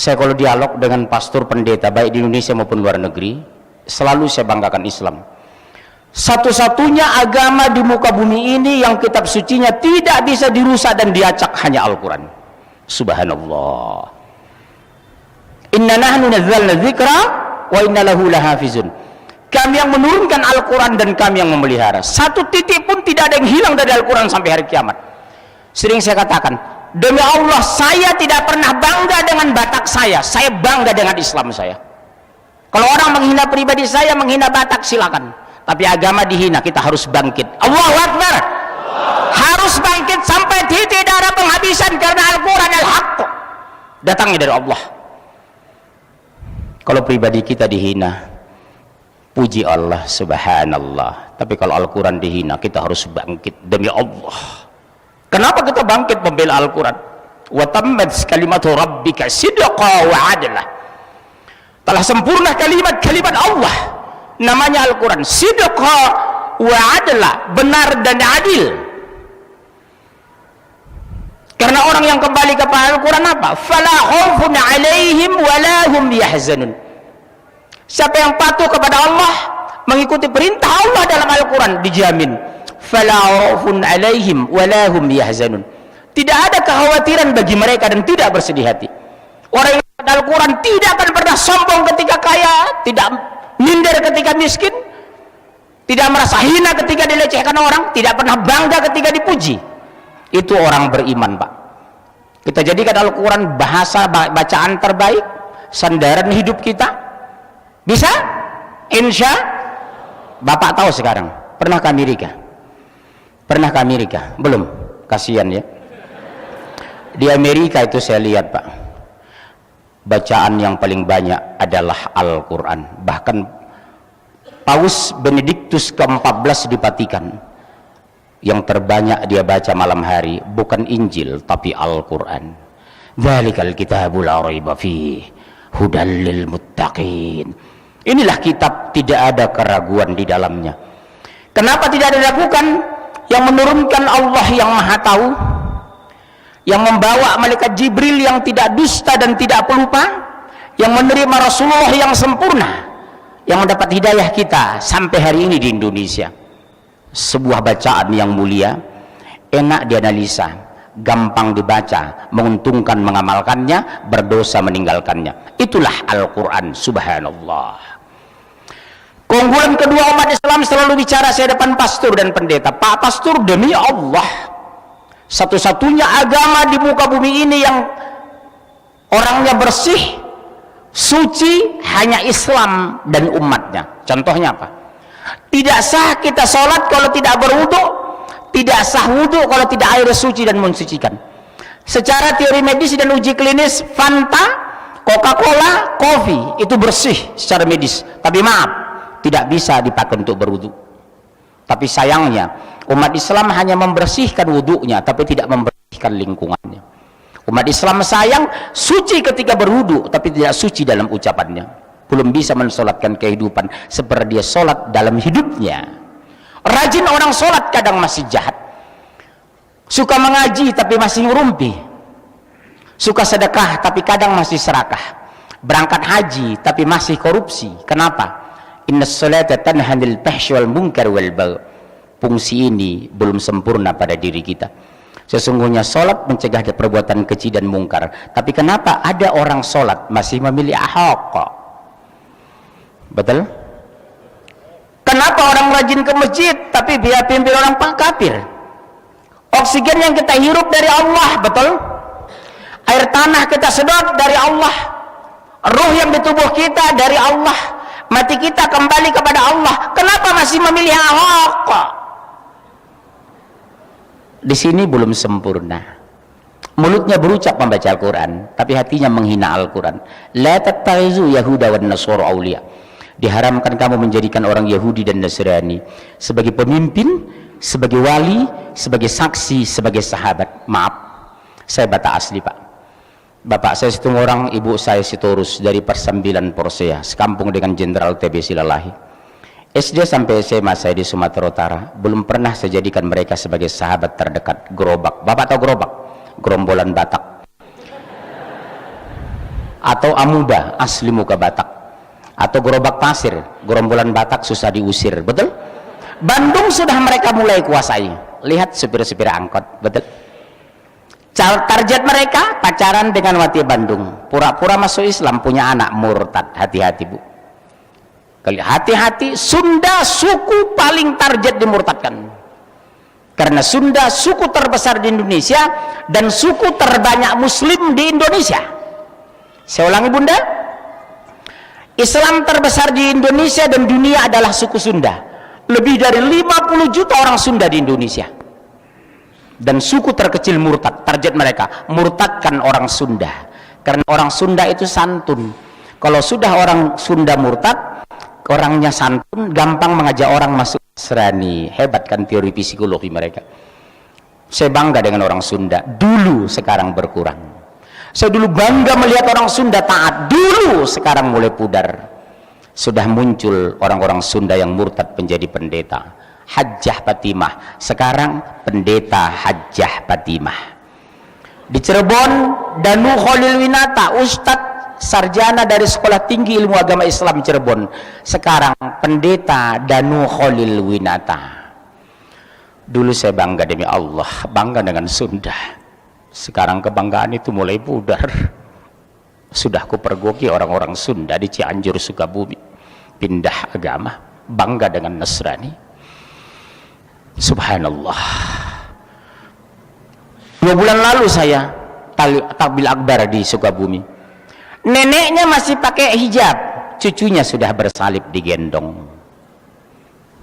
Saya kalau dialog dengan pastor pendeta baik di Indonesia maupun luar negeri, selalu saya banggakan Islam. Satu-satunya agama di muka bumi ini yang kitab sucinya tidak bisa dirusak dan diacak hanya Al-Quran. Subhanallah. Inna nahnu nazzalna dzikra wa inna lahu lahafizun. Kami yang menurunkan Al-Quran dan kami yang memelihara. Satu titik pun tidak ada yang hilang dari Al-Quran sampai hari kiamat. Sering saya katakan, demi Allah saya tidak pernah bangga dengan Batak saya bangga dengan Islam saya. Kalau orang menghina pribadi saya, menghina Batak, silakan. Tapi agama dihina, kita harus bangkit. Allahu Akbar. Harus bangkit sampai titik darah penghabisan, karena Al-Quran al-haq datangnya dari Allah. Kalau pribadi kita dihina, puji Allah, subhanallah. Tapi kalau Al-Quran dihina, kita harus bangkit demi Allah. Kenapa kita bangkit membela Al-Quran? Wa tammat kalimatu rabbika sidqa wa adla. Telah sempurna kalimat Allah, namanya Al-Quran, sidqa wa adla, benar dan adil. Karena orang yang kembali kepada Al-Quran apa? Fala khaufun alaihim wala hum yahzanun. Siapa yang patuh kepada Allah, mengikuti perintah Allah dalam Al-Quran, dijamin fala khaufun alaihim wala hum yahzanun. Tidak ada kekhawatiran bagi mereka dan tidak bersedih hati. Orang yang pada Al-Quran tidak akan pernah sombong ketika kaya, tidak minder ketika miskin, tidak merasa hina ketika dilecehkan orang, tidak pernah bangga ketika dipuji. Itu orang beriman, Pak. Kita jadikan Al-Quran bahasa bacaan terbaik, sandaran hidup kita. Bisa? Insya Bapak tahu sekarang. Pernah ke Amerika? Pernah ke Amerika? Belum? Kasihan ya. Di Amerika itu saya lihat, Pak, bacaan yang paling banyak adalah Al-Quran. Bahkan Paus Benediktus ke-14 di Vatikan, yang terbanyak dia baca malam hari bukan Injil tapi Al-Quran. Dzalikal kitabul la raiba fihi hudal lil muttaqin. Inilah kitab, tidak ada keraguan di dalamnya. Kenapa tidak diragukan? Yang menurunkan Allah yang Maha Tahu, yang membawa malaikat Jibril yang tidak dusta dan tidak pelupa, yang menerima Rasulullah yang sempurna, yang mendapat hidayah kita sampai hari ini di Indonesia. Sebuah bacaan yang mulia, enak dianalisa, gampang dibaca, menguntungkan mengamalkannya, berdosa meninggalkannya. Itulah Al-Quran, subhanallah. Keunggulan kedua umat Islam selalu bicara saya depan pastor dan pendeta. Pak pastor, demi Allah, satu-satunya agama di muka bumi ini yang orangnya bersih, suci, hanya Islam dan umatnya. Contohnya apa? Tidak sah kita sholat kalau tidak berwudu, tidak sah wudu kalau tidak air suci dan mensucikan. Secara teori medis dan uji klinis, Fanta, Coca-Cola, kopi itu bersih secara medis, tapi maaf, tidak bisa dipakai untuk berwudu. Tapi sayangnya umat Islam hanya membersihkan wudunya, tapi tidak membersihkan lingkungannya. Umat Islam sayang suci ketika berwudu, tapi tidak suci dalam ucapannya. Belum bisa mensolatkan kehidupan seperti dia solat dalam hidupnya. Rajin orang solat kadang masih jahat, suka mengaji tapi masih ngerumpi, suka sedekah tapi kadang masih serakah, berangkat haji tapi masih korupsi. Kenapa? Innas salata tanha 'anil fahsyi wal munkar wal baghi. Fungsi ini belum sempurna pada diri kita. Sesungguhnya solat mencegah perbuatan keji dan mungkar. Tapi kenapa ada orang solat masih memilih Ahok? Betul? Kenapa orang rajin ke masjid tapi dia pimpin orang kafir? Oksigen yang kita hirup dari Allah, betul? Air tanah kita sedot dari Allah, ruh yang di tubuh kita dari Allah, mati kita kembali kepada Allah. Kenapa masih memilih Ahok? Di sini belum sempurna. Mulutnya berucap membaca Al-Quran, tapi hatinya menghina Al-Quran. La tattakhizu yahuda wan nasara awliya. Diharamkan kamu menjadikan orang Yahudi dan Nasrani sebagai pemimpin, sebagai wali, sebagai saksi, sebagai sahabat. Maaf, saya Batak asli, Pak. Bapak saya Situmorang, ibu saya Sitorus, dari Persembilan Porsea, sekampung dengan Jenderal TB Silalahi. SD sampai SMA saya di Sumatera Utara, belum pernah saya jadikan mereka sebagai sahabat terdekat. Gerobak, Bapak tahu gerobak? Gerombolan Batak. atau amuba asli muka Batak, atau gerobak pasir gerombolan Batak susah diusir, betul? Bandung sudah mereka mulai kuasai. Lihat supir-supir angkot, betul? Target mereka pacaran dengan wati Bandung, pura-pura masuk Islam, punya anak murtad. Hati-hati Bu, hati-hati. Sunda suku paling target dimurtadkan, karena Sunda suku terbesar di Indonesia dan suku terbanyak muslim di Indonesia. Saya ulangi Bunda, Islam terbesar di Indonesia dan dunia adalah suku Sunda. Lebih dari 50 juta orang Sunda di Indonesia. Dan suku terkecil murtad, target mereka murtadkan orang Sunda, karena orang Sunda itu santun. Kalau sudah orang Sunda murtad, orangnya santun, gampang mengajak orang masuk Nasrani. Hebat kan teori psikologi mereka. Saya bangga dengan orang Sunda dulu, sekarang berkurang. Saya dulu bangga melihat orang Sunda taat, dulu, sekarang mulai pudar. Sudah muncul orang-orang Sunda yang murtad menjadi pendeta. Hajjah Fatimah, sekarang pendeta Hajjah Fatimah. Di Cirebon, Danu Khalil Winata, Ustadz sarjana dari Sekolah Tinggi Ilmu Agama Islam Cirebon, sekarang pendeta Danu Khalil Winata. Dulu saya bangga demi Allah, bangga dengan Sunda. Sekarang kebanggaan itu mulai pudar. Sudah kupergoki orang-orang Sunda di Cianjur, Sukabumi, pindah agama, bangga dengan Nasrani. Subhanallah. 2 bulan lalu saya takbil akbar di Sukabumi. Neneknya masih pakai hijab, cucunya sudah bersalib digendong.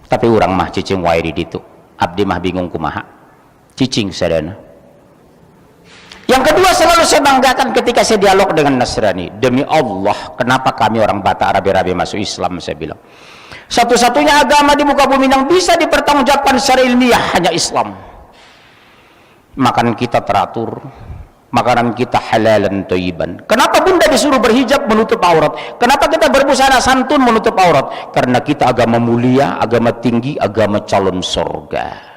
Tapi orang mah cicing wairi ditu, abdi mah bingung kumaha. Cicing sadana. Yang kedua, selalu saya banggakan ketika saya dialog dengan Nasrani. Demi Allah, kenapa kami orang Batak rabi-rabi masuk Islam? Saya bilang, satu-satunya agama di muka bumi yang bisa dipertanggungjawabkan secara ilmiah hanya Islam. Makan kita teratur, makanan kita halalan thayyiban. Kenapa Bunda disuruh berhijab menutup aurat? Kenapa kita berbusana santun menutup aurat? Karena kita agama mulia, agama tinggi, agama calon surga.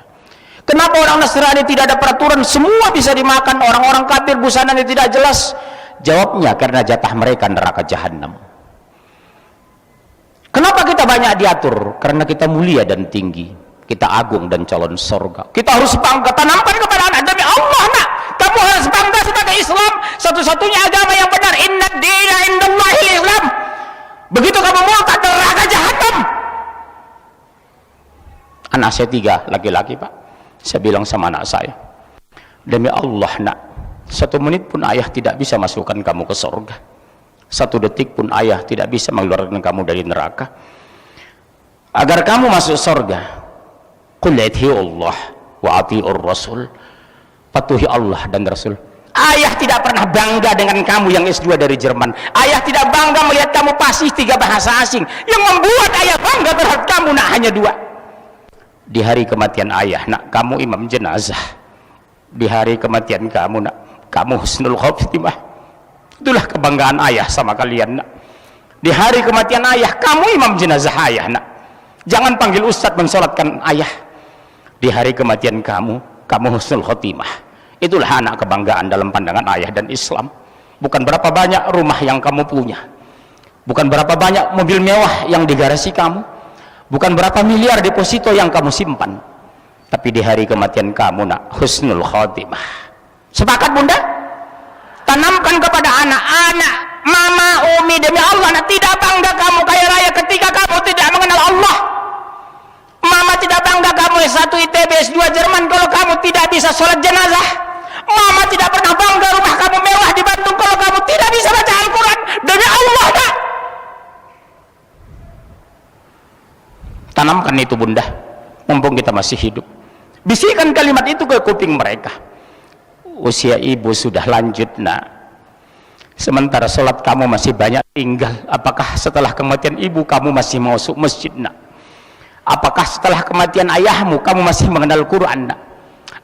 Kenapa orang Nasrani tidak ada peraturan, semua bisa dimakan, orang-orang kafir busananya tidak jelas? Jawabnya, karena jatah mereka neraka jahanam. Kenapa kita banyak diatur? Karena kita mulia dan tinggi, kita agung dan calon surga. Kita harus bangga, tanamkan kepada anak, demi Allah nak, kamu harus bangga sebagai Islam, satu-satunya agama yang benar. Inna dina indallahil Islam. Begitu kamu murtad, neraka jahanam. Anak saya 3 laki-laki Pak. Saya bilang sama anak saya, demi Allah nak, 1 menit pun ayah tidak bisa masukkan kamu ke surga, 1 detik pun ayah tidak bisa mengeluarkan kamu dari neraka. Agar kamu masuk surga, qul ati'u Allah wa ati'ur Rasul, patuhi Allah dan Rasul. Ayah tidak pernah bangga dengan kamu yang S2 dari Jerman. Ayah tidak bangga melihat kamu fasih 3 bahasa asing. Yang membuat ayah bangga terhadap kamu nak hanya 2. Di hari kematian ayah nak, kamu imam jenazah. Di hari kematian kamu nak, kamu husnul khotimah. Itulah kebanggaan ayah sama kalian nak. Di hari kematian ayah, kamu imam jenazah ayah nak. Jangan panggil ustadz mensolatkan ayah. Di hari kematian kamu, kamu husnul khotimah. Itulah anak kebanggaan dalam pandangan ayah dan Islam. Bukan berapa banyak rumah yang kamu punya, bukan berapa banyak mobil mewah yang digarasi kamu, bukan berapa miliar deposito yang kamu simpan, tapi di hari kematian kamu nak, husnul khotimah. Sepakat Bunda? Tanamkan kepada anak-anak, mama, umi, demi Allah nak, tidak bangga kamu kaya raya ketika kamu tidak mengenal Allah. Mama tidak bangga kamu S1 ITB, S2 Jerman kalau kamu tidak bisa sholat jenazah. Mama tidak pernah bangga rumah kamu mewah di Bandung kalau kamu tidak bisa baca Al-Quran. Demi Allah nak, tanamkan itu Bunda, mumpung kita masih hidup. Bisikan kalimat itu ke kuping mereka. Usia ibu sudah lanjut nak, sementara sholat kamu masih banyak tinggal. Apakah setelah kematian ibu kamu masih masuk masjid nak? Apakah setelah kematian ayahmu kamu masih mengenal Quran nak?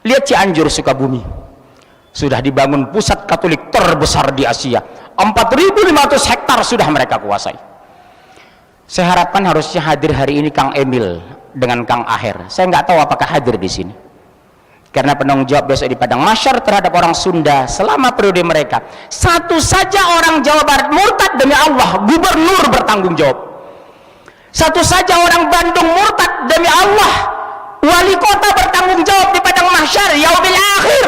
Lihat Cianjur, Sukabumi, sudah dibangun pusat Katolik terbesar di Asia. 4.500 hektar sudah mereka kuasai. Saya harapkan harusnya hadir hari ini Kang Emil dengan Kang Aher. Saya nggak tahu apakah hadir di sini. Karena penanggung jawab besok di padang mahsyar terhadap orang Sunda selama periode mereka. Satu saja orang Jawa Barat murtad, demi Allah gubernur bertanggung jawab. Satu saja orang Bandung murtad, demi Allah wali kota bertanggung jawab di padang mahsyar yaumil akhir.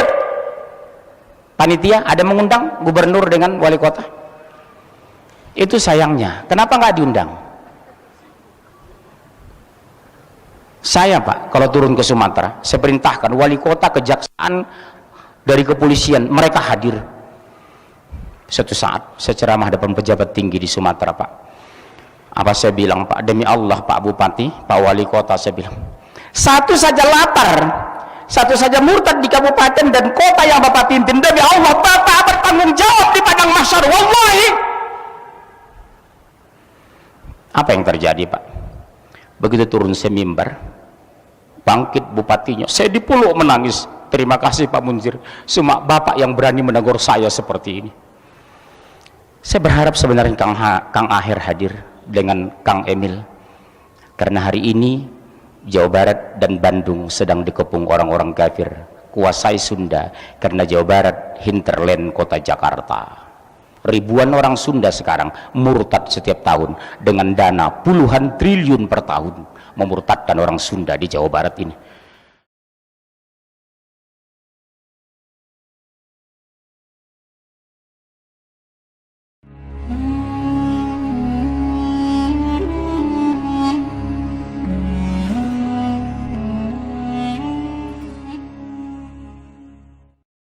Panitia ada mengundang gubernur dengan wali kota? Itu sayangnya. Kenapa nggak diundang? Saya Pak, kalau turun ke Sumatera, saya perintahkan wali kota, kejaksaan, dari kepolisian, mereka hadir. Suatu saat, saya ceramah depan pejabat tinggi di Sumatera Pak. Apa saya bilang Pak, demi Allah Pak Bupati, Pak Wali Kota, saya bilang, satu saja lapar, satu saja murtad di kabupaten dan kota yang Bapak pimpin, demi Allah Bapak bertanggung jawab di padang mahsyar, wallahi. Apa yang terjadi Pak? Begitu turun semimbar, bangkit bupatinya, saya dipeluk menangis. Terima kasih Pak Munzir, cuma Bapak yang berani menegur saya seperti ini. Saya berharap sebenarnya Kang Aher hadir dengan Kang Emil, karena hari ini Jawa Barat dan Bandung sedang dikepung orang-orang kafir, kuasai Sunda, karena Jawa Barat hinterland kota Jakarta. Ribuan orang Sunda sekarang murtad setiap tahun dengan dana puluhan triliun per tahun, memurtadkan orang Sunda di Jawa Barat ini.